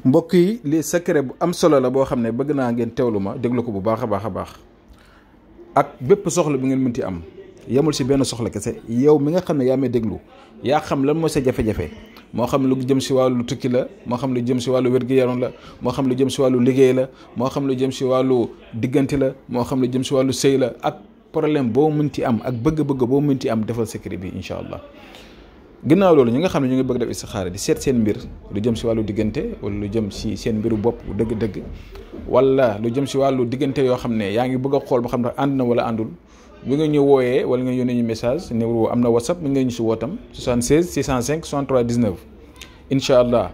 mbokk yi li secret bu am solo la boo xam ne bëgg naa ngeen teewlu ma déglu ko bu baax a baax a baax ak bépp soxla bu ngeen mënti am yemul si benn soxla kese yow mi nga xam ne yaa may déglu yaa xam lan mooy sa jafe-jafe moo xam lu jëm si wàllu tukki la moo xam lu jëm si wàllu wér-gu-yaram la moo xam lu jëm si wàllu liggéey la moo xam lu jëm si wàllu diggante la moo xam lu jëm si wàllu sëy la ak problème boo mënti am ak bëgg-bëgg boo mënti am defal secret bi incha allah. ginnaaw loolu ñi nga xam ne ñu ngi bëgg def istixaara di seet seen mbir lu jëm si wàllu diggante wala lu jëm si seen mbiru bopp dëgg-dëgg wala lu jëm si wàllu diggante yoo xam ne yaa ngi bëgg a xool ba xam ne ànd na wala àndul bi nga ñu wooyee wala nga yónnee ñu message numéro am na whatsapp mi nga ñu si wootam 76 605 63 19 incha allah.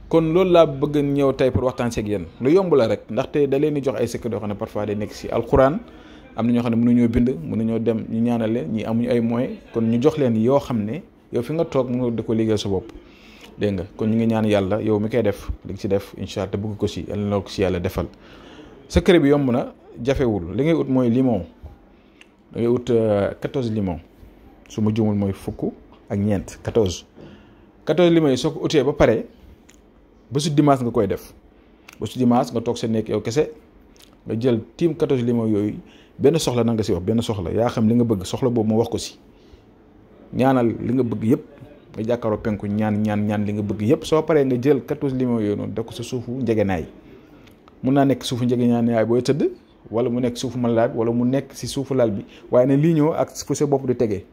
kon loolu laa bëgg ñëw tey pour waxtaan seeg yéen lu yomb la rek ndaxte da leen di jox ay secret yoo xam ne parfois day nekk si alquran am na ñoo xam ne mënuñoo bind mënuñoo dem ñu ñaanal leen ñi amuñu ay moyens kon ñu jox leen yoo xam ne yow fi nga toog mu di ko liggéeyal sa bopp dégg nga kon ñu ngi ñaan yàlla yow mi koy def di ci def incha allah te bëgg ko si yàlla na ko si yàlla defal. secret bi yomb na jafewul li ngay ut mooy limon da ngay ut 14 limon su ma jumul mooy fukk ak ñeent 14 limon yi soo ko utee ba pare ba su dimanche nga koy def ba su dimanche nga toog sa nekk yow kese nga jël tiim 14 limon yooyu benn soxla na nga si wax benn soxla yaa xam li nga bëgg soxla boobu ma wax ko si. ñaanal li nga bëgg yëpp nga jàkkaaroo penku ñaan li nga bëgg yëpp soo paree nga jël 14 limons yooyu noonu def ko sa suufu njegenaay mun naa nekk suufu njegenaay booy tëdd wala mu nekk suufu malaay bi wala mu nekk si suufu lal bi waaye ne lii ñëw ak fu sa bopp di tegee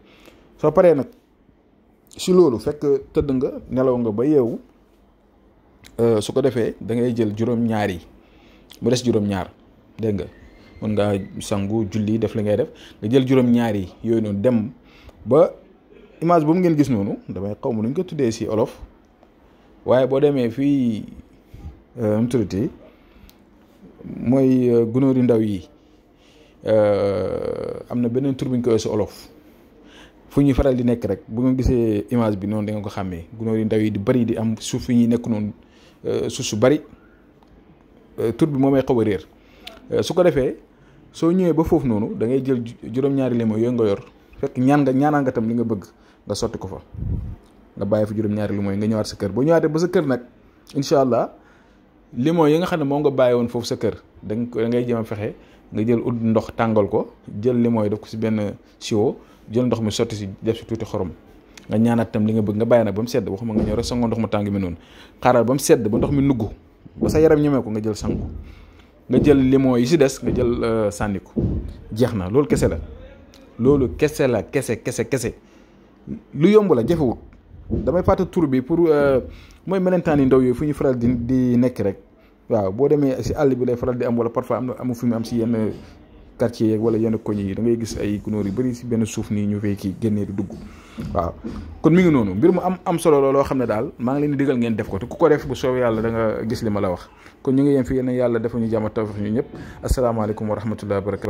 soo paree nag si loolu fekk tëdd nga nelaw nga ba yeewu su ko defee da ngay jël juróom-ñaar yi mu des juróom-ñaar dégg nga mën ngaa sangu julli def li ngay def nga jël juróom-ñaar yi yooyu noonu dem ba. image boobu ngeen gis noonu damay xaw ma nu ñu ko tuddee si olof waaye boo demee fii mu tuddati mooy gunóor yu ndaw yi am na beneen tur bu ñu koy si olof fu ñuy faral di nekk rek bu nga gisee image bi noonu da nga ko xàmmee gunóor yu ndaw yi di bëri di am suuf yi ñuy nekk noonu suuf su bëri tur bi moo may xaw a réer su ko defee soo ñëwee ba foofu noonu da ngay jël juróom-ñaari limon yooyu nga yor fekk ñaanal nga tam li nga bëgg nga sotti ko fa nga bàyyi fa juróom-ñaari limon yi nga ñëwaat sa kër boo ñëwaatee ba sa kër nag incha allah limon yi nga xam ne moo nga bàyyi woon foofu sa kër da ngay jéem a fexe nga jël ut ndox tàngal ko jël limon yi def ko si benn siwo jël ndox mi sotti si def si tuuti xorom nga ñaanaat tam li nga bëgg nga bàyyi nag ba mu sedd waxuma nga ñëw rek sangoo ndox mu tàng mi noonu xaaral ba mu sedd ba ndox mi nugg ba sa yaram ñemee ko nga jël sangu nga jël limon yi si des nga jël sànni ko jeex na loolu kese la. loolu kese la kese lu yomb la jafewut damay fàtte tur bi pour mooy melentaan yi ndaw yooyu fu ñu faral di nekk rek waaw boo demee si àll bi lay faral di am wala parfois amu fi mu am si yenn quartier yeeg wala yenn koñ yi da ngay gis ay gunóor yu bëri si benn suuf nii ñu fay kii génnee di dugg waaw kon mi ngi noonu mbir mu am solo loo xam ne daal maa ngi leen di digal ngeen def ko te ku ko def bu soobee yàlla da nga gis li ma la wax kon ñu ngi yem fi yenn yàlla dafa ñu jàmm tawfiq ñu ñëpp asalaamaaleykum wa rahmatullahi wa barakatu